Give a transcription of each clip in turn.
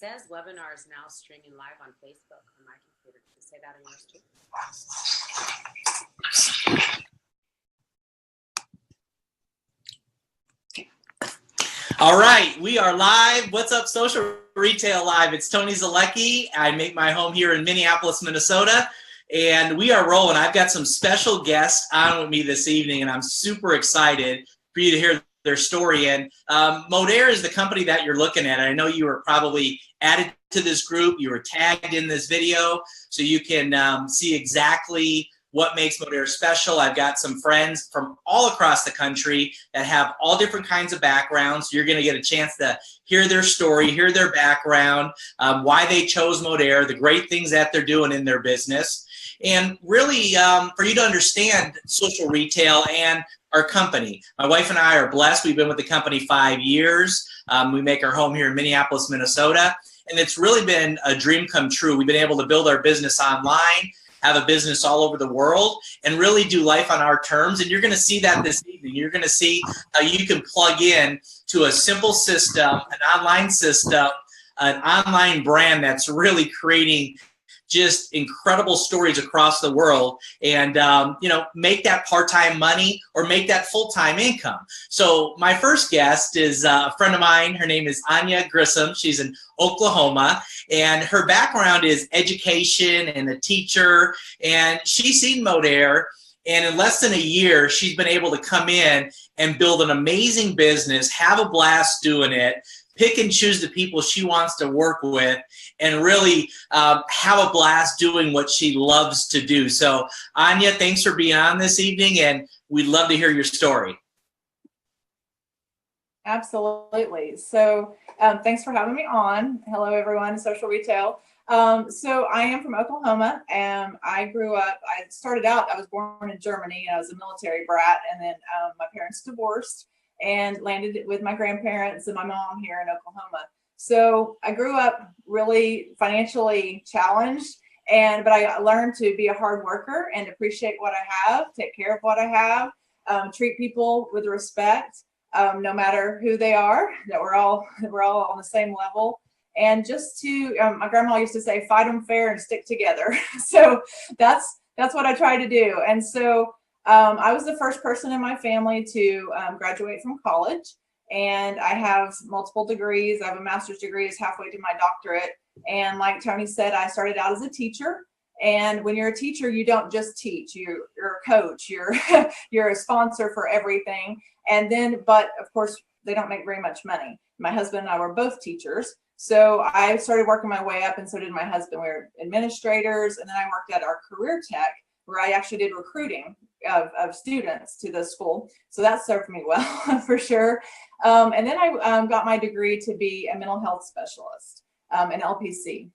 says webinar is now streaming live on Facebook on my computer. Can you say that on yours too? All right, we are live. What's up, Social Retail Live? It's Tony Zalecki. I make my home here in Minneapolis, Minnesota, and we are rolling. I've got some special guests on with me this evening, and I'm super excited for you to hear their story. And Modere is the company that you're looking at. And I know you were probably added to this group. You were tagged in this video, so you can see exactly what makes Modere special. I've got some friends from all across the country that have all different kinds of backgrounds. You're going to get a chance to hear their story, hear their background, why they chose Modere, the great things that they're doing in their business, and really for you to understand social retail and our company. My wife and I are blessed. We've been with the company 5 years. We make our home here in Minneapolis, Minnesota, and it's really been a dream come true. We've been able to build our business online, have a business all over the world, and really do life on our terms. And you're going to see that this evening. You're going to see how you can plug in to a simple system, an online system, an online brand that's really creating just incredible stories across the world, and make that part-time money or make that full-time income. So my first guest is a friend of mine. Her name is Anya Grissom. She's in Oklahoma, and her background is education and a teacher, and she's seen Modere, and in less than a year she's been able to come in and build an amazing business, have a blast doing it, pick and choose the people she wants to work with, and really have a blast doing what she loves to do. So Anya, thanks for being on this evening, and we'd love to hear your story. Absolutely. So thanks for having me on. Hello, everyone, Social Retail. So I am from Oklahoma, and I grew up, I was born in Germany, and I was a military brat, and then my parents divorced and landed with my grandparents and my mom here in Oklahoma. So I grew up really financially challenged, but I learned to be a hard worker and appreciate what I have, take care of what I have, treat people with respect, no matter who they are, that we're all on the same level. And just to, my grandma used to say, fight them fair and stick together. So that's what I try to do. And so I was the first person in my family to graduate from college, and I have multiple degrees. I have a master's degree, is halfway to my doctorate. And like Tony said, I started out as a teacher. And when you're a teacher, you don't just teach. You're a coach. You're a sponsor for everything. And then, but of course, they don't make very much money. My husband and I were both teachers. So I started working my way up, and so did my husband. We were administrators, and then I worked at our career tech, where I actually did recruiting of students to the school. So that served me well for sure. And then I got my degree to be a mental health specialist, an LPC.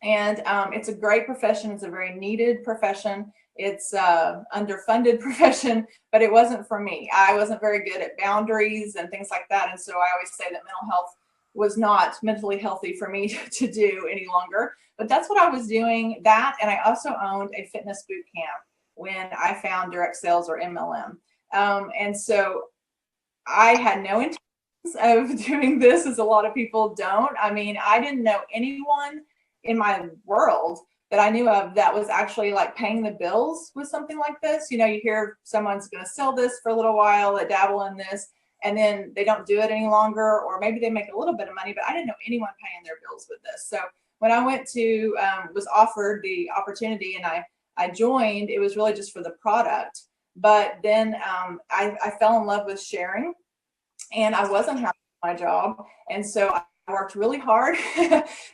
And it's a great profession. It's a very needed profession. It's underfunded profession, but it wasn't for me. I wasn't very good at boundaries and things like that. And so I always say that mental health was not mentally healthy for me to do any longer. But that's what I was doing, that. And I also owned a fitness boot camp when I found direct sales, or MLM. And so I had no intentions of doing this, as a lot of people don't. I mean, I didn't know anyone in my world that I knew of that was actually like paying the bills with something like this. You know, you hear someone's going to sell this for a little while, they dabble in this, and then they don't do it any longer, or maybe they make a little bit of money, but I didn't know anyone paying their bills with this. So when I went to, was offered the opportunity and I joined, it was really just for the product. But then I fell in love with sharing, and I wasn't happy with my job. And so I worked really hard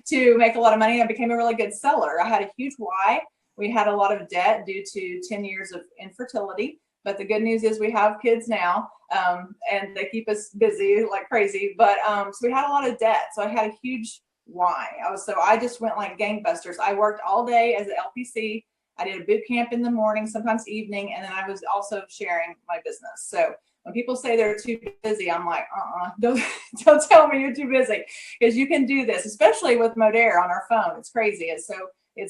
to make a lot of money. I became a really good seller. I had a huge why. We had a lot of debt due to 10 years of infertility. But the good news is we have kids now, and they keep us busy like crazy. But so we had a lot of debt. So I had a huge why. I just went like gangbusters. I worked all day as an LPC. I did a boot camp in the morning, sometimes evening, and then I was also sharing my business. So when people say they're too busy, I'm like, don't tell me you're too busy, because you can do this, especially with Modere on our phone. It's crazy. It's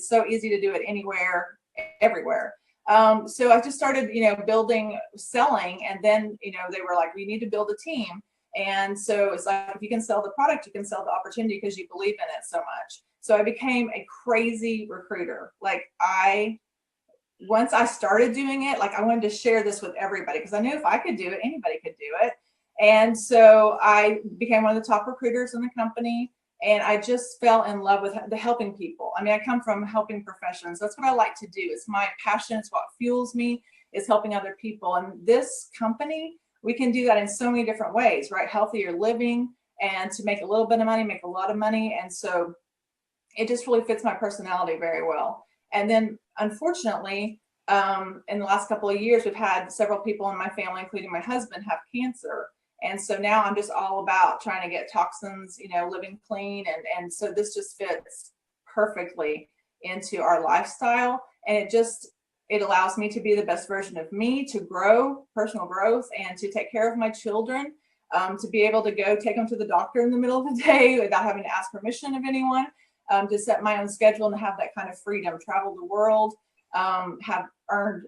so easy to do it anywhere, everywhere. So I just started, building, selling, and then, they were like, we need to build a team. And so it's like, if you can sell the product, you can sell the opportunity because you believe in it so much. So I became a crazy recruiter. Like once I started doing it, like I wanted to share this with everybody because I knew if I could do it, anybody could do it. And so I became one of the top recruiters in the company, and I just fell in love with the helping people. I mean, I come from helping professions. That's what I like to do. It's my passion. It's what fuels me, is helping other people. And this company, we can do that in so many different ways, right? Healthier living, and to make a little bit of money, make a lot of money. And so it just really fits my personality very well. And then unfortunately, in the last couple of years, we've had several people in my family, including my husband, have cancer. And so now I'm just all about trying to get toxins, living clean. And so this just fits perfectly into our lifestyle. And it allows me to be the best version of me, to grow, personal growth, and to take care of my children, to be able to go take them to the doctor in the middle of the day without having to ask permission of anyone, to set my own schedule and have that kind of freedom, travel the world, have earned,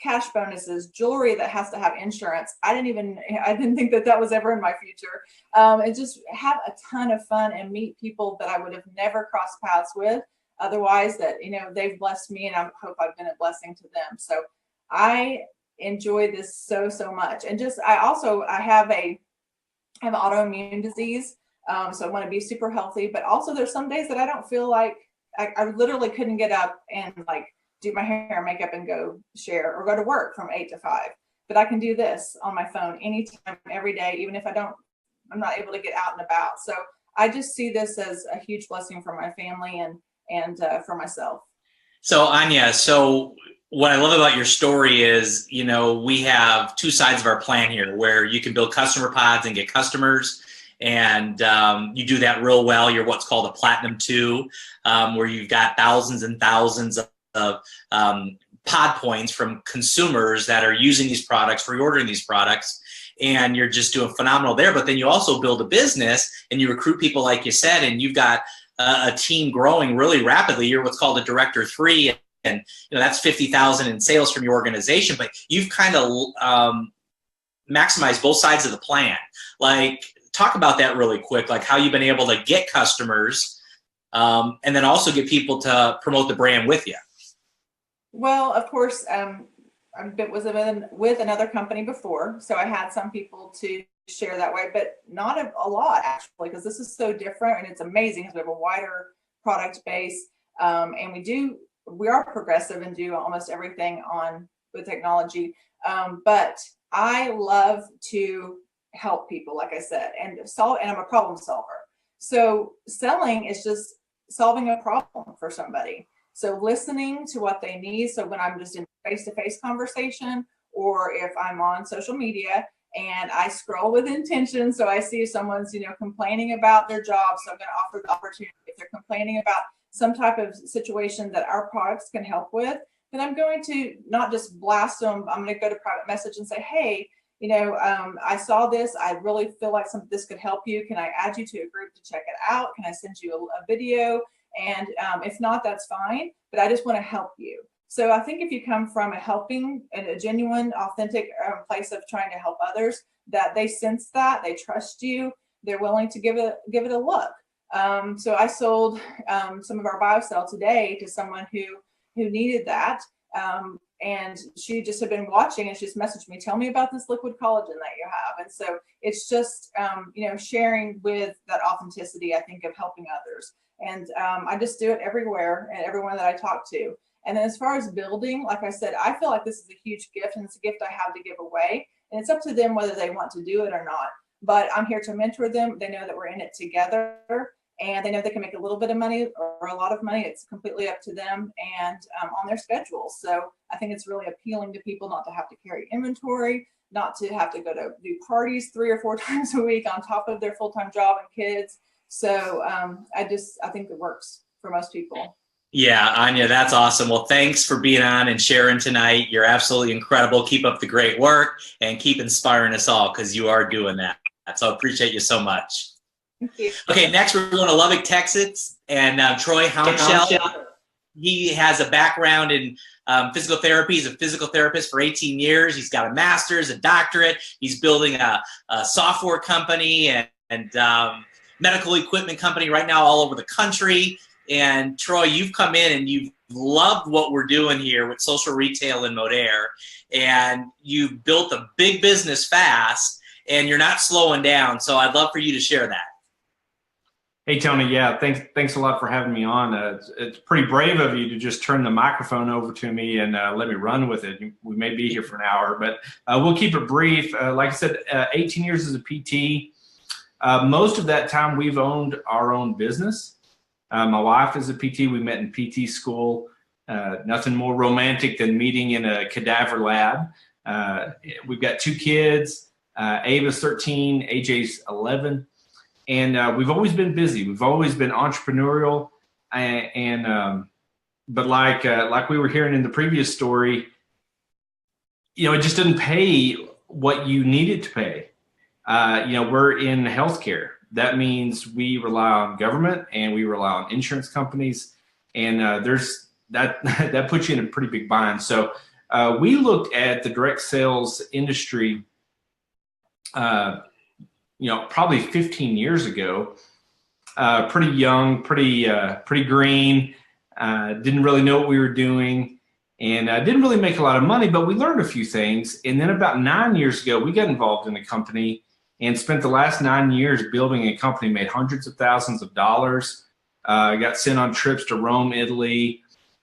cash bonuses, jewelry that has to have insurance. I didn't think that was ever in my future. And just have a ton of fun and meet people that I would have never crossed paths with otherwise, that, they've blessed me, and I hope I've been a blessing to them. So I enjoy this so much. And I have autoimmune disease. So I want to be super healthy, but also there's some days that I don't feel like I literally couldn't get up and like do my hair and makeup and go share or go to work from 8 to 5. But I can do this on my phone anytime, every day, even if I'm not able to get out and about. So I just see this as a huge blessing for my family and for myself. So Anya, what I love about your story is, we have two sides of our plan here, where you can build customer pods and get customers. And you do that real well. You're what's called a Platinum 2, where you've got thousands and thousands of pod points from consumers that are using these products, reordering these products, and you're just doing phenomenal there. But then you also build a business and you recruit people, like you said, and you've got a team growing really rapidly. You're what's called a Director 3, and that's 50,000 in sales from your organization. But you've kind of maximized both sides of the plan. Like, talk about that really quick, like how you've been able to get customers and then also get people to promote the brand with you. Well, of course, I was with another company before, so I had some people to share that way, but not a lot actually, because this is so different, and it's amazing because we have a wider product base, and we are progressive and do almost everything with technology. But I love to help people, like I said, and I'm a problem solver. So selling is just solving a problem for somebody. So listening to what they need. So when I'm just in face-to-face conversation, or if I'm on social media and I scroll with intention, so I see if someone's, complaining about their job, so I'm going to offer the opportunity. If they're complaining about some type of situation that our products can help with, then I'm going to not just blast them. I'm going to go to private message and say, hey, I saw this. I really feel like this could help you. Can I add you to a group to check it out? Can I send you a video? And if not, that's fine. But I just want to help you. So I think if you come from a genuine, authentic place of trying to help others, that they sense that, they trust you, they're willing to give it a look. So I sold some of our BioCell today to someone who needed that. And she just had been watching, and she just messaged me, tell me about this liquid collagen that you have. And so it's just, sharing with that authenticity, I think, of helping others. And I just do it everywhere and everyone that I talk to. And then as far as building, like I said, I feel like this is a huge gift, and it's a gift I have to give away. And it's up to them whether they want to do it or not. But I'm here to mentor them. They know that we're in it together, and they know they can make a little bit of money or a lot of money. It's completely up to them and on their schedule. So I think it's really appealing to people not to have to carry inventory, not to have to go to do parties 3 or 4 times a week on top of their full-time job and kids. So I think it works for most people. Yeah, Anya, that's awesome. Well, thanks for being on and sharing tonight. You're absolutely incredible. Keep up the great work and keep inspiring us all, because you are doing that. So I appreciate you so much. Thank you. Okay, next we're going to Lubbock, Texas, and Troy Hounshell. he has a background in physical therapy. He's a physical therapist for 18 years. He's got a master's, a doctorate. He's building a software company and medical equipment company right now all over the country. And Troy, you've come in and you've loved what we're doing here with social retail in Modere, and you've built a big business fast, and you're not slowing down. So I'd love for you to share that. Hey, Tony. Yeah, thanks a lot for having me on. It's pretty brave of you to just turn the microphone over to me and let me run with it. We may be here for an hour, but we'll keep it brief. Like I said, 18 years as a PT. Most of that time, we've owned our own business. My wife is a PT. We met in PT school. Nothing more romantic than meeting in a cadaver lab. We've got 2 kids. Ava's 13, AJ's 11. And we've always been busy. We've always been entrepreneurial. But like we were hearing in the previous story, it just didn't pay what you needed to pay. We're in healthcare. That means we rely on government and we rely on insurance companies, and there's that puts you in a pretty big bind. So we looked at the direct sales industry, probably 15 years ago. Pretty young, pretty green. Didn't really know what we were doing, and didn't really make a lot of money, but we learned a few things. And then about 9 years ago, we got involved in a company and spent the last 9 years building a company, made hundreds of thousands of dollars, got sent on trips to Rome, Italy,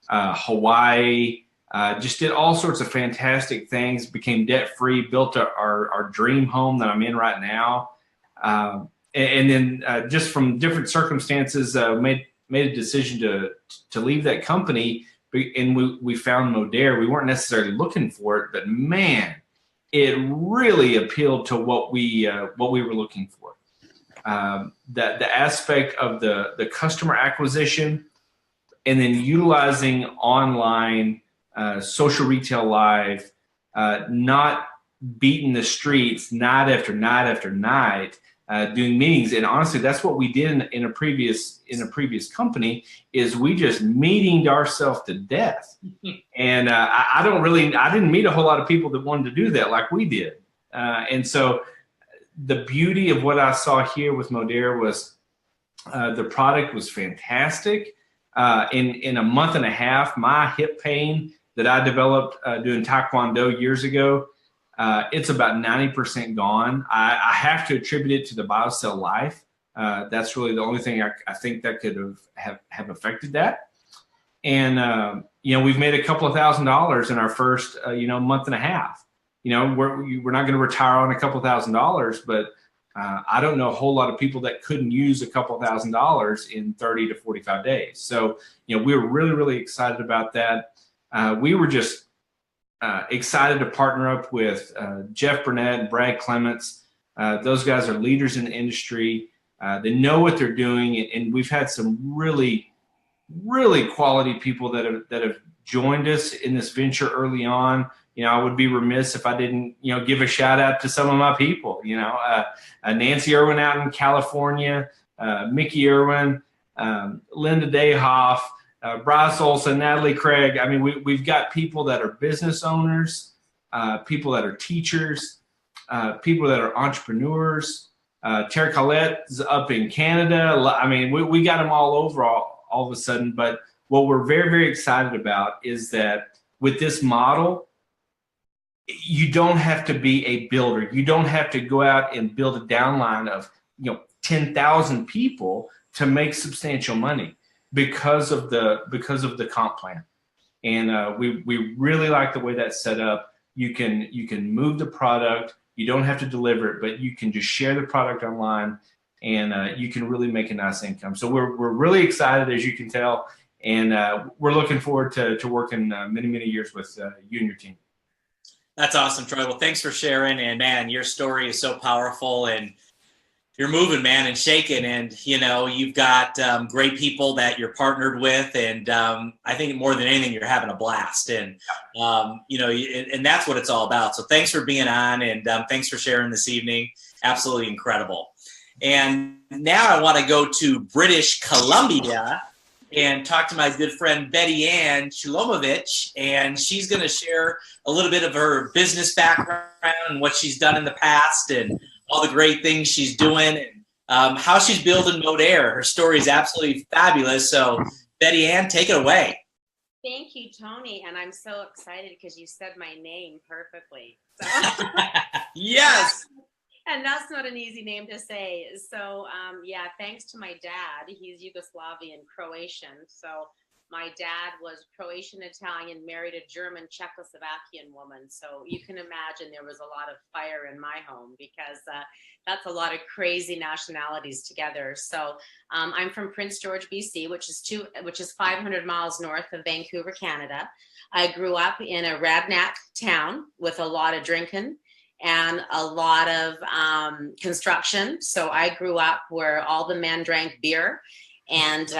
Hawaii, just did all sorts of fantastic things, became debt-free, built our dream home that I'm in right now. And then just from different circumstances, made a decision to leave that company, and we found Modere. We weren't necessarily looking for it, but man, it really appealed to what we were looking for. The aspect of the customer acquisition, and then utilizing online social retail live, not beating the streets night after night after night, doing meetings. And honestly, that's what we did in a previous company, is we just meetinged ourselves to death. And I didn't meet a whole lot of people that wanted to do that like we did. And so the beauty of what I saw here with Modere was the product was fantastic. In a month and a half, my hip pain that I developed doing Taekwondo years ago, it's about 90% gone. I have to attribute it to the BioCell Life. That's really the only thing I think that could have affected that. And we've made a couple of $1,000s in our first month and a half. We're not going to retire on a couple of $1,000s, but I don't know a whole lot of people that couldn't use a couple of $1,000s in 30 to 45 days. So we were really, really excited about that. We were just excited to partner up with Jeff Burnett and Brad Clements. Those guys are leaders in the industry. They know what they're doing, and we've had some really, really quality people that have joined us in this venture early on. I would be remiss if I didn't, give a shout out to some of my people. Nancy Irwin out in California, Mickey Irwin, Linda Dayhoff, Bryce Olson, Natalie Craig. I mean, we've got people that are business owners, people that are teachers, people that are entrepreneurs. Terry Collette's up in Canada. I mean, we got them all over all of a sudden. But what we're very, very excited about is that with this model, you don't have to be a builder. You don't have to go out and build a downline of 10,000 people to make substantial money because of the comp plan. And we really like the way that's set up. You can move the product. You don't have to deliver it, but you can just share the product online, and you can really make a nice income. So we're really excited, as you can tell, and we're looking forward to working many, many years with you and your team. That's awesome, Troy. Well, thanks for sharing. And man, your story is so powerful, and you're moving, man, and shaking. And, you've got great people that you're partnered with. And I think more than anything, you're having a blast. And, and that's what it's all about. So thanks for being on, and thanks for sharing this evening. Absolutely incredible. And now I want to go to British Columbia. and talk to my good friend Betty Ann Chulomovich, and she's going to share a little bit of her business background and what she's done in the past and all the great things she's doing and how she's building Modere. Her story is absolutely fabulous. So Betty Ann, take it away. Thank you, Tony. And I'm so excited because you said my name perfectly. So. Yes. And that's not an easy name to say. So, yeah, thanks to my dad. He's Yugoslavian Croatian. So my dad was Croatian Italian, married a German Czechoslovakian woman. So you can imagine there was a lot of fire in my home because that's a lot of crazy nationalities together. So I'm from Prince George, BC, which is 500 miles north of Vancouver, Canada. I grew up in a redneck town with a lot of drinking and a lot of construction. So I grew up where all the men drank beer and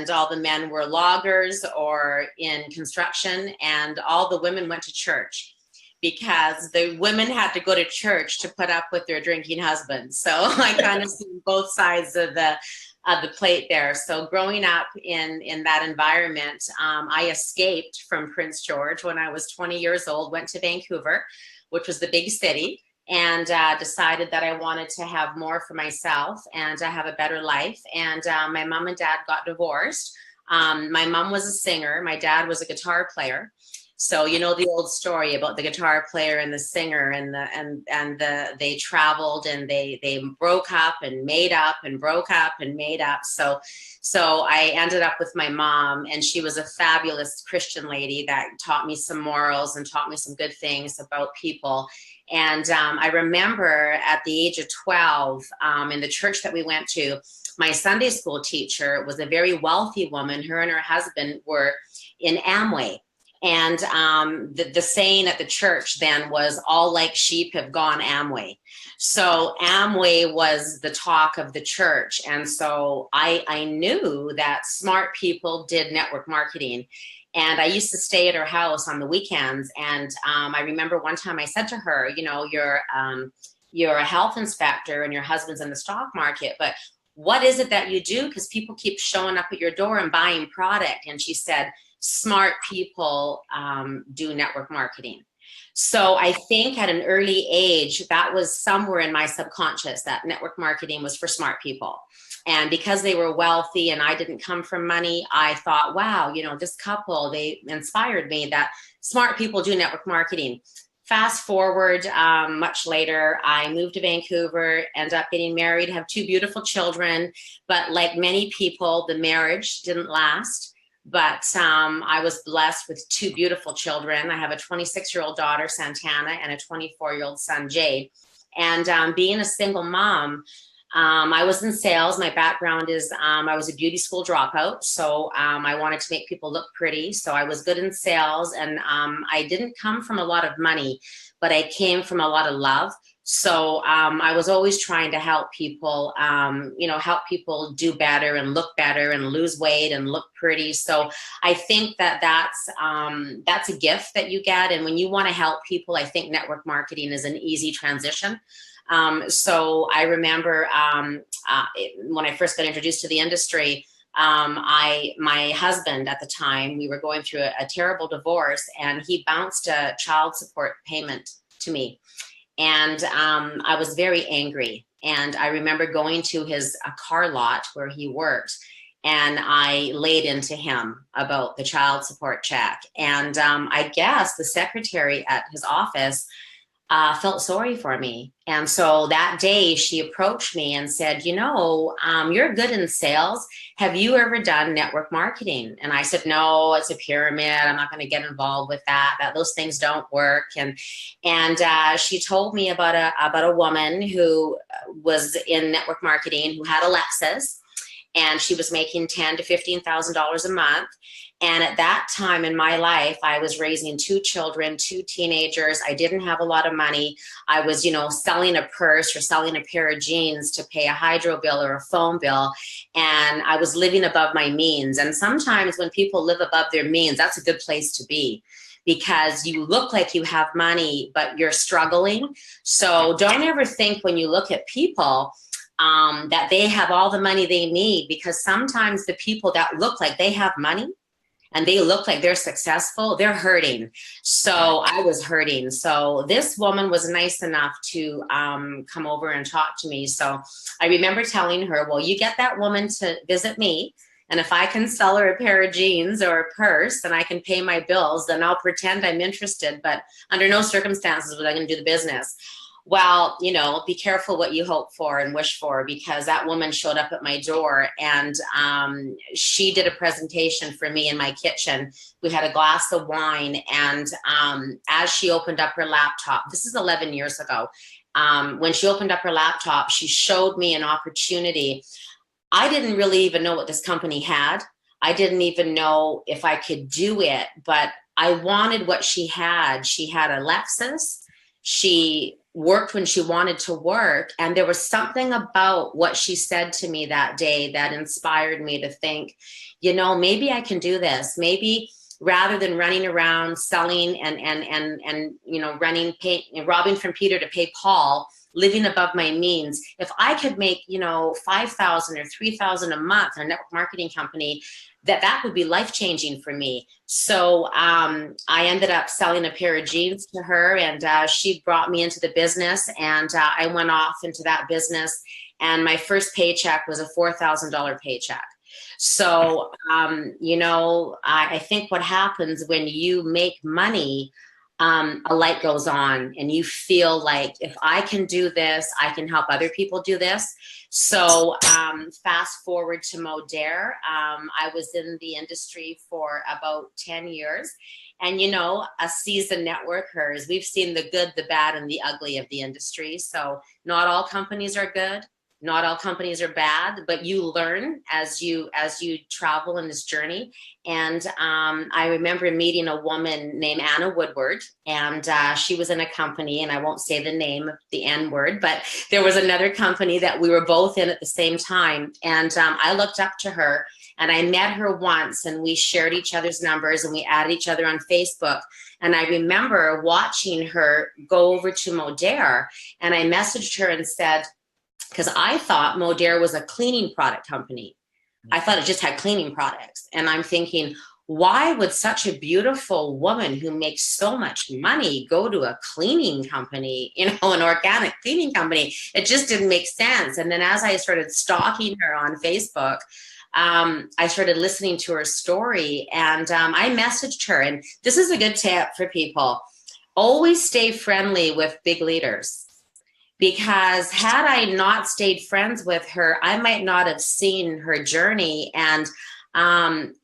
all the men were loggers or in construction, and all the women went to church because the women had to go to church to put up with their drinking husbands. So I kind of see both sides of the plate there. So growing up in that environment, I escaped from Prince George when I was 20 years old, went to Vancouver, which was the big city, and decided that I wanted to have more for myself and have a better life. And my mom and dad got divorced. My mom was a singer. My dad was a guitar player. So you know the old story about the guitar player and the singer, and they traveled and they broke up and made up and broke up and made up. So I ended up with my mom, and she was a fabulous Christian lady that taught me some morals and taught me some good things about people. And I remember at the age of 12, in the church that we went to, my Sunday school teacher was a very wealthy woman. Her and her husband were in Amway. And the saying at the church then was, all like sheep have gone Amway. So Amway was the talk of the church. And so I knew that smart people did network marketing. And I used to stay at her house on the weekends. And I remember one time I said to her, you know, you're a health inspector and your husband's in the stock market, but what is it that you do? Because people keep showing up at your door and buying product. And she said, smart people do network marketing. So I think at an early age, that was somewhere in my subconscious that network marketing was for smart people. And because they were wealthy and I didn't come from money, I thought, wow, you know, this couple, they inspired me that smart people do network marketing. Fast forward, much later, I moved to Vancouver, ended up getting married, have 2 beautiful children. But like many people, the marriage didn't last. But I was blessed with 2 beautiful children. I have a 26-year-old daughter, Santana, and a 24-year-old son, Jade. And being a single mom, I was in sales. My background is I was a beauty school dropout. So I wanted to make people look pretty. So I was good in sales. And I didn't come from a lot of money, but I came from a lot of love. So I was always trying to help people, help people do better and look better and lose weight and look pretty. So I think that that's a gift that you get. And when you want to help people, I think network marketing is an easy transition. So I remember when I first got introduced to the industry, my husband at the time, we were going through a terrible divorce, and he bounced a child support payment to me. And I was very angry. And I remember going to a car lot where he worked, and I laid into him about the child support check. And I guess the secretary at his office felt sorry for me. And so that day she approached me and said, you know, you're good in sales. Have you ever done network marketing? And I said, no, it's a pyramid. I'm not going to get involved with that. Those things don't work. And she told me about a woman who was in network marketing who had a Lexus, and she was making $10,000 to $15,000 a month. And at that time in my life, I was raising 2 children, 2 teenagers. I didn't have a lot of money. I was, selling a purse or selling a pair of jeans to pay a hydro bill or a phone bill. And I was living above my means. And sometimes when people live above their means, that's a good place to be, because you look like you have money, but you're struggling. So don't ever think when you look at people that they have all the money they need, because sometimes the people that look like they have money and they look like they're successful, they're hurting. So I was hurting. So this woman was nice enough to come over and talk to me. So I remember telling her, well, you get that woman to visit me, and if I can sell her a pair of jeans or a purse and I can pay my bills, then I'll pretend I'm interested, but under no circumstances was I going to do the business. Well, you know, be careful what you hope for and wish for, because that woman showed up at my door, and she did a presentation for me in my kitchen. We had a glass of wine, and as she opened up her laptop, this is 11 years ago, when she opened up her laptop, she showed me an opportunity. I didn't really even know what this company had. I didn't even know if I could do it, but I wanted what she had. She had a Lexus. She worked when she wanted to work. And there was something about what she said to me that day that inspired me to think, you know, maybe I can do this. Maybe rather than running around selling and you know, robbing from Peter to pay Paul, living above my means, if I could make, you know, $5,000 or $3,000 a month in a network marketing company, that would be life-changing for me. So I ended up selling a pair of jeans to her, and she brought me into the business, and I went off into that business, and my first paycheck was a $4,000 paycheck. So, you know, I think what happens when you make money, a light goes on, and you feel like, if I can do this, I can help other people do this. So fast forward to Modere. I was in the industry for about 10 years. And, you know, as seasoned networkers, we've seen the good, the bad, and the ugly of the industry. So not all companies are good. Not all companies are bad, but you learn as you travel in this journey. And I remember meeting a woman named Anna Woodward, and she was in a company, and I won't say the name of the N word, but there was another company that we were both in at the same time. And I looked up to her, and I met her once, and we shared each other's numbers, and we added each other on Facebook. And I remember watching her go over to Modere, and I messaged her and said, because I thought Modere was a cleaning product company. I thought it just had cleaning products. And I'm thinking, why would such a beautiful woman who makes so much money go to a cleaning company, you know, an organic cleaning company? It just didn't make sense. And then as I started stalking her on Facebook, I started listening to her story, and I messaged her. And this is a good tip for people. Always stay friendly with big leaders. Because had I not stayed friends with her, I might not have seen her journey. And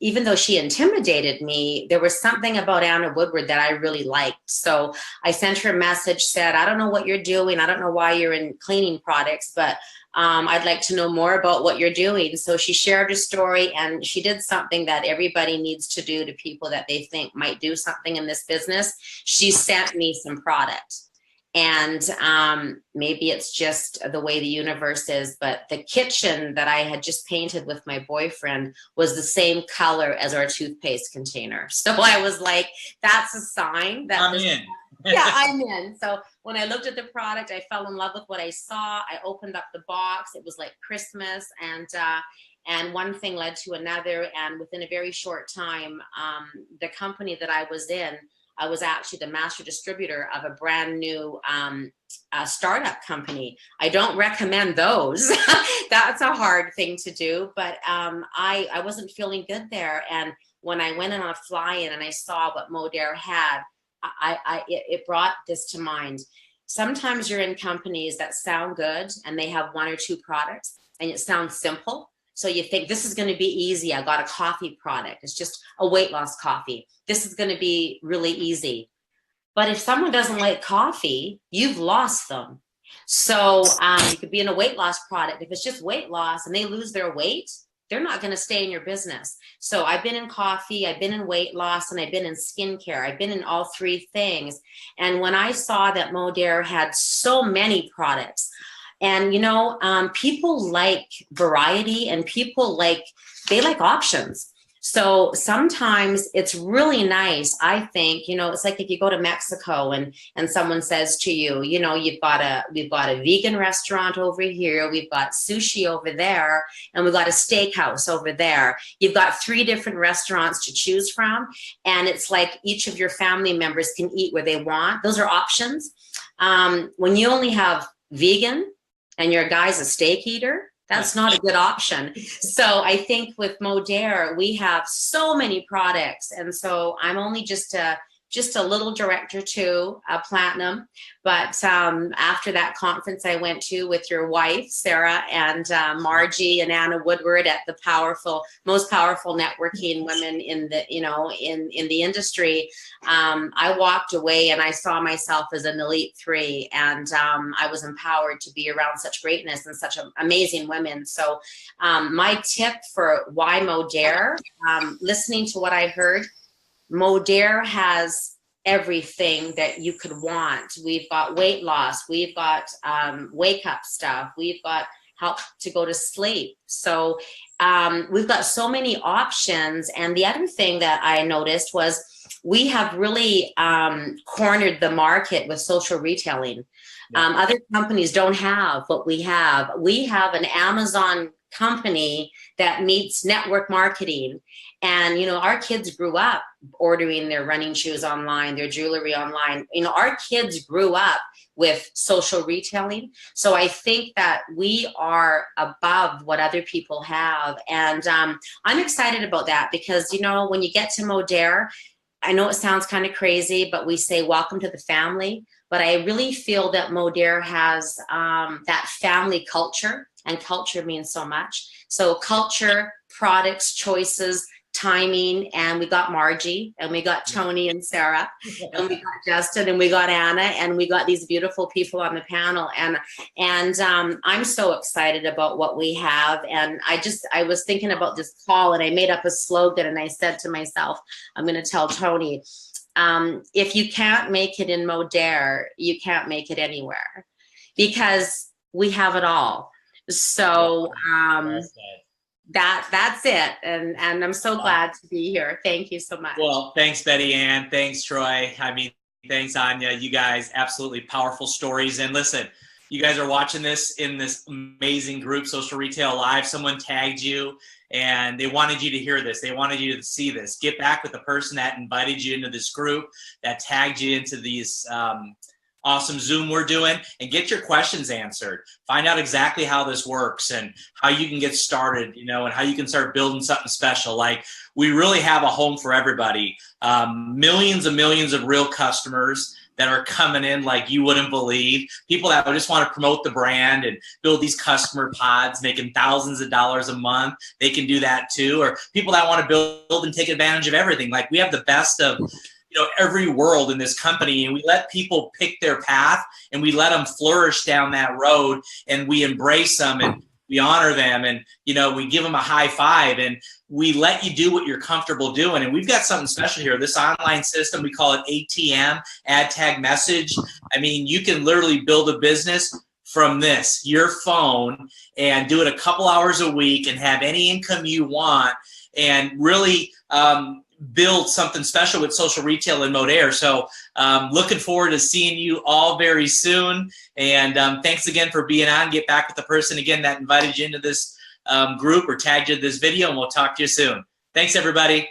even though she intimidated me, there was something about Anna Woodward that I really liked. So I sent her a message, said, I don't know what you're doing. I don't know why you're in cleaning products, but I'd like to know more about what you're doing. So she shared her story, and she did something that everybody needs to do to people that they think might do something in this business. She sent me some product. And maybe it's just the way the universe is, but the kitchen that I had just painted with my boyfriend was the same color as our toothpaste container. So I was like, that's a sign that I'm in. Yeah, I'm in. So when I looked at the product, I fell in love with what I saw. I opened up the box. It was like Christmas, and one thing led to another. And within a very short time, the company that I was in, I was actually the master distributor of a brand new startup company. I don't recommend those. That's a hard thing to do, but I wasn't feeling good there. And when I went on a fly-in and I saw what Modere had, it brought this to mind. Sometimes you're in companies that sound good and they have one or two products and it sounds simple. So you think, this is going to be easy. I got a coffee product. It's just a weight loss coffee. This is going to be really easy. But if someone doesn't like coffee, you've lost them. So you could be in a weight loss product. If it's just weight loss and they lose their weight, they're not going to stay in your business. So I've been in coffee, I've been in weight loss, and I've been in skincare. I've been in all three things. And when I saw that Modere had so many products, and, you know, people like variety, and people they like options. So sometimes it's really nice. I think, you know, it's like if you go to Mexico and someone says to you, you know, we've got a vegan restaurant over here, we've got sushi over there, and we've got a steakhouse over there. You've got 3 different restaurants to choose from, and it's like each of your family members can eat where they want. Those are options. When you only have vegan and your guy's a steak eater, that's not a good option. So I think with Modere, we have so many products. And so I'm only just a little director too, platinum. But after that conference I went to with your wife, Sarah, and Margie and Anna Woodward at the most powerful networking women in the, you know, in the industry, I walked away and I saw myself as an elite 3, and I was empowered to be around such greatness and such amazing women. So my tip for why Modere, listening to what I heard, Modere has everything that you could want. We've got weight loss, we've got wake up stuff, we've got help to go to sleep. So we've got so many options. And the other thing that I noticed was we have really cornered the market with social retailing. Other companies don't have what we have. We have an Amazon company that meets network marketing. And, you know, our kids grew up ordering their running shoes online, their jewelry online. You know, our kids grew up with social retailing. So I think that we are above what other people have. And I'm excited about that because, you know, when you get to Modere, I know it sounds kind of crazy, but we say, welcome to the family. But I really feel that Modere has that family culture, and culture means so much. So culture, products, choices, timing, and we got Margie, and we got Tony and Sarah, and we got Justin, and we got Anna, and we got these beautiful people on the panel. And I'm so excited about what we have. And I was thinking about this call, and I made up a slogan, and I said to myself, I'm going to tell Tony, if you can't make it in Modere, you can't make it anywhere, because we have it all. So that's it. And I'm so glad to be here. Thank you so much. Well, thanks, Betty Ann. Thanks, Troy. I mean, thanks, Anya. You guys, absolutely powerful stories. And listen, you guys are watching this in this amazing group, Social Retail Live. Someone tagged you and they wanted you to hear this. They wanted you to see this. Get back with the person that invited you into this group, that tagged you into these awesome Zoom we're doing, and get your questions answered. Find out exactly how this works and how you can get started, you know, and how you can start building something special. Like, we really have a home for everybody. Millions and millions of real customers that are coming in like you wouldn't believe. People that just want to promote the brand and build these customer pods, making thousands of dollars a month. They can do that too. Or people that want to build and take advantage of everything. Like, we have the best of, you know, every world in this company, and we let people pick their path, and we let them flourish down that road, and we embrace them, and we honor them, and, you know, we give them a high five, and we let you do what you're comfortable doing. And we've got something special here. This online system, we call it ATM, Ad Tag Message. I mean, you can literally build a business from this, your phone, and do it a couple hours a week and have any income you want, and really build something special with social retail in Modere. So looking forward to seeing you all very soon. And thanks again for being on. Get back with the person again that invited you into this group or tagged you in this video, and we'll talk to you soon. Thanks, everybody.